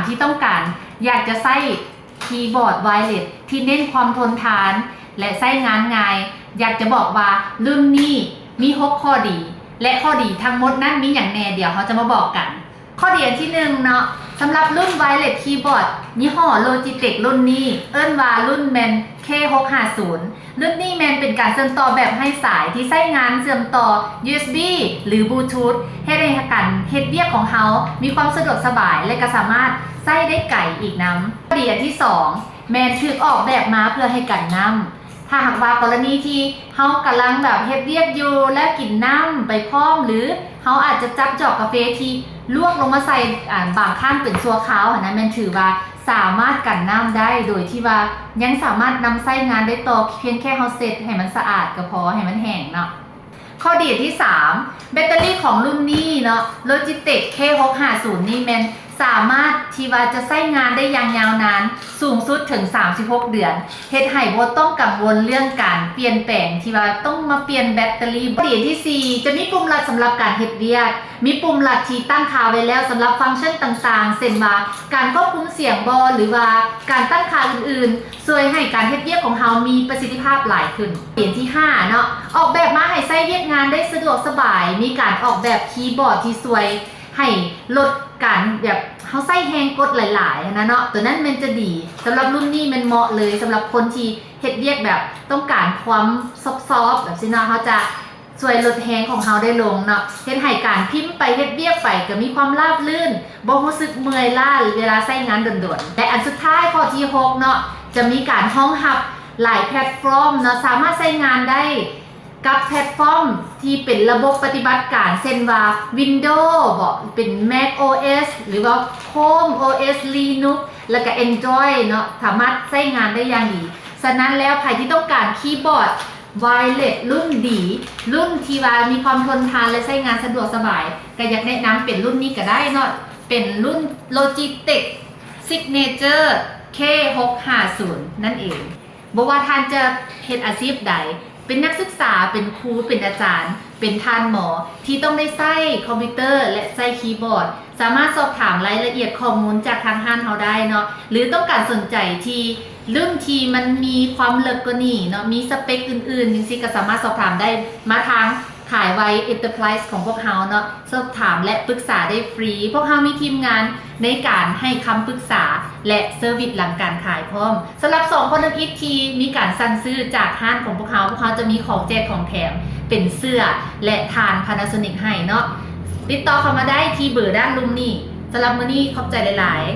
ที่ต้องการอยากจะใช้คีย์บอร์ดไวเลสที่เน้นความทนทานและใช้งานง่ายอยากจะบอกว่ารุ่นนี้มี6ข้อดีและข้อดีทั้งหมดนั้นมีอย่างแน่เดี๋ยวเขาจะมาบอกกันข้อดีที่1เนาะสำหรับรุ่นไวเลสคีย์บอร์ดยี่ห้อ Logitech รุ่นนี้เอิ้นว่ารุ่นแมน K650 รุ่นนี้แมนเป็นการเชื่อมต่อแบบให้สายที่ใช้งานเชื่อมต่อ USB หรือ Bluetooth ให้ได้การเฮ็ดเวียกของเขามีความสะดวกสบายและก็สามารถใช้ได้ไกลอีกน้ำข้อดีที่2แมนถูกออกแบบมาเพื่อให้กันน้ำถ้าหากว่ากรณีที่เขากำลังแบบเฮ็ดเวียกอยู่และกินน้ำไปพร้อมหรือเขาอาจจะจับจอกกาแฟที่ลวกลงมาใส่บางข้างเป็นซัวขาวนะแมนถือว่าสามารถกันน้ำได้โดยที่ว่ายังสามารถนำใช้งานได้ต่อเพียงแค่เขาเซตให้มันสะอาดก็พอให้มันแห้งเนาะข้อดีที่3แบตเตอรี่ของรุ่นนี้เนาะ Logitech K650 นี่แมนสามารถที่ว่าจะใช้งานได้อย่างยาวนานสูงสุดถึง36เดือนเฮ็ดให้บ่ต้องกังวลเรื่องการเปลี่ยนแปลงที่ว่าต้องมาเปลี่ยนแบตเตอรี่ข้อดีที่4จะมีปุ่มลัดสำหรับการเฮ็ดเวียกมีปุ่มลัดที่ตั้งค่าไว้แล้วสำหรับฟังก์ชันต่างๆเช่นว่าการควบคุมเสียงบ่หรือว่าการตั้งค่าอื่นๆช่วยให้การเฮ็ดเวียกของเรามีประสิทธิภาพหลายขึ้นข้อดีที่5เนาะออกแบบมาให้ใช้เวียกงานได้สะดวกสบายมีการออกแบบคีย์บอร์ดที่สวยให้ลดการแบบเขาใส่แฮงกดหลายๆนะเนาะตัวนั้นมันจะดีสำหรับรุ่นนี้มันเหมาะเลยสำหรับคนที่เฮ็ดเวียกแบบต้องการความซอฟต์ๆแบบนี้เนาะเขาจะช่วยลดแฮงของเขาได้ลงเนาะเฮ็ดให้การพิมพ์ไปเฮ็ดเวียกไปก็มีความราบรื่นบ่รู้สึกเมื่อยล้าเวลาใช้งานด่วนๆและอันสุดท้ายข้อที่6เนาะจะมีการรองรับหลายแพลตฟอร์มเนาะสามารถใช้งานได้กับแพลตฟอร์มที่เป็นระบบปฏิบัติการเช่นว่า Windows บ่เป็น Mac OS หรือว่า Chrome OS Linux แล้วก็ Android เนาะสามารถใช้งานได้อย่างดีฉะนั้นแล้วใครที่ต้องการคีย์บอร์ดไวเลสรุ่นดีรุ่นที่ว่ามีความทนทานและใช้งานสะดวกสบายก็อยากแนะนำเป็นรุ่นนี้ก็ได้เนาะเป็นรุ่น Logitech Signature K650 นั่นเองบ่ว่าท่านจะเฮ็ดอาชีพใดเป็นนักศึกษาเป็นครูเป็นอาจารย์เป็นท่านหมอที่ต้องได้ใช้คอมพิวเตอร์และใช้คีย์บอร์ดสามารถสอบถามรายละเอียดข้อมูลจากทางห้านเขาได้เนาะหรือต้องการสนใจที่รุ่นที่มันมีความลึกกว่านี้เนาะมีสเปคอื่นๆจริงๆก็สามารถสอบถามได้มาทางขายไว Enterprise ของพวกเราเนาะสอบถามและปรึกษาได้ฟรีพวกเรามีทีมงานในการให้คำปรึกษาและเซอร์วิสหลังการขายพร้อมสำหรับ2คนอีกทีมีการสั่งซื้อจากห้างของพวกเขาจะมีของแจกของแถมเป็นเสื้อและทาน Panasonic ให้เนาะติดต่อเข้ามาได้ที่เบอร์ด้านลุ่มนี้สำหรับมื้อนี้ขอบใจหลายๆ